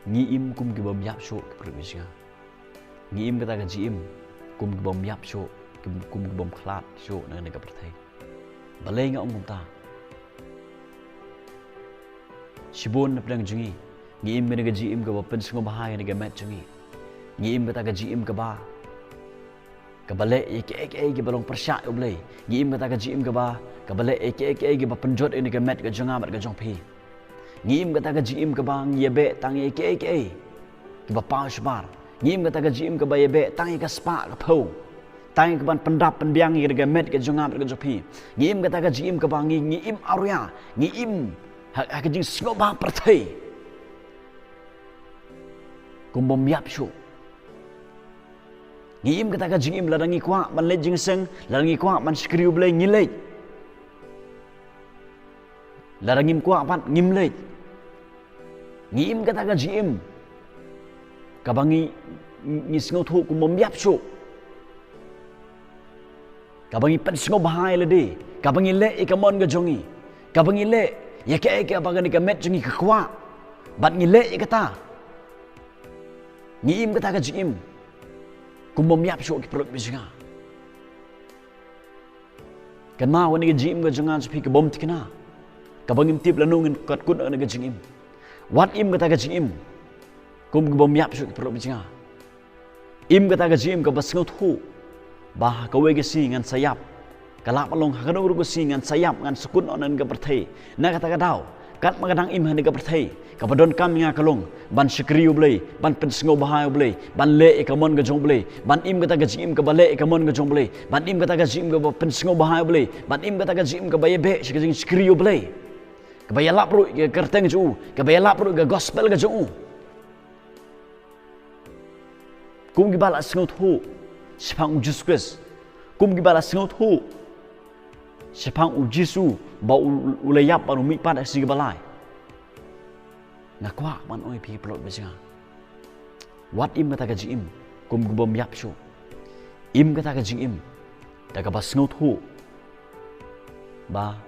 Ngiim kum ki bom yap sho ki prabisha. Ngiim kata ka jiim kum ki bom yap sho kum ki bom khlat sho na ne ka prathai. Balai nga kum ta. Shibon na plang jungi. Ngiim ne ka jiim ka pen singo bahai ne ka met jungi. Ngiim kata ka jiim ka ba. Ka balai ek balong persyak oblai. Ngiim kata ka jiim ka ba. Ka balai ek ba penjot ne ka met ka junga mat ka jong pi. Ngim kata ka jiim ka bang yebe tang ke ki ba pa shbar ngim kata ka jiim ka ba yebe tang ka spa ka pho tang ka ban pendap penbiang ye ga met ka jongam ka jopi ngim kata ka jiim ka bang ngim arya ngim ha ka jing sngo ba prathai kum bom yap shu ngim kata ka jiim la rangi kwa ban le jing seng la rangi kwa ban skriu ble ngilej la rangim kwa pan ngim lej ngim kata ka jiim kabangi ngisngau thu kum bom yap shu kabangi pan sngo bahai le de kabangi le ikamon ga jongi kabangi le ya ke abagani ka met jongi ka kwa bat ngile kata ngim kata ka jiim kum bom yap shu ki prok bisnga kan ma wani ka jiim ga jongan spi ka bom tikna kabangim tip lanungin kat kun na ka jingim wat im kata ka jingim kum bom yap shu pro bijinga im kata ka jingim ka basngo thu bah ka we ka si ngan sayap kalap along hakano ru ka si ngan sayap ngan sukun onan ka perthai na kata ka daw kat magadang im han ka perthai ka badon kam nga kalong ban shikriu blai ban pensngo bahai blai ban le ka mon ka jong blai ban im kata ka jingim ka bale ka mon ka jong blai ban im kata ka jingim ka pensngo bahai blai ban im kata ka jingim ka baye shi ka jing shikriu blai kabaya lapru ke kerteng ju kabaya lapru ke gospel ke ju kum gi bala sngot hu sipang Jesus kum gi bala sngot hu sipang Jesu ba ulayap anu mi pada si balai ngakwa man oi pi plot besinga wat im kata ka jim kum gi bom yap shu im kata ka jim da ka ba sngot hu ba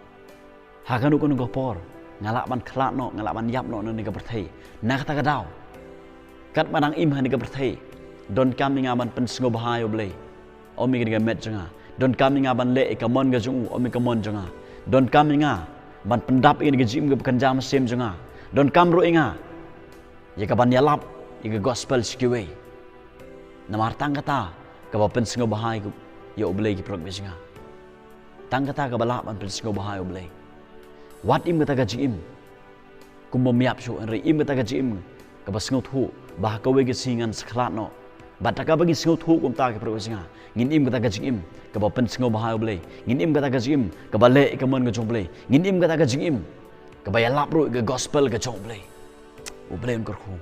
hakanu kun gopor ngalak ban khlat no ngalak ban yap no ni ka perthai na kata ka daw kat manang im han ni ka perthai don kam ni ngaban pen sngo bahai oblei omi ga met janga don kam ni ngaban le ka mon ga jung omi ka mon janga don kam ni nga ban pendap ini ga jim ga kanjam sem janga don kam ro inga ye ka ban yalap ye ga gospel skiwe namar tang kata ka ba pen sngo bahai ye oblei ki prok besinga tang kata ka balap ban pen sngo bahai oblei wat im kata ka jim kum bom yap shu ri im kata ka jim ka ba sngo thu ba ka we ga singan sklat no ba ta ka ba gi sngo thu kum ta ka pro singa ngin im kata ka jim ka ba pen sngo bahai oblei ngin im kata ka jim ka ba le ka mon ga jong blei ngin im kata ka jim ka ba ya lap ru ga gospel ga jong blei oblei un kor khu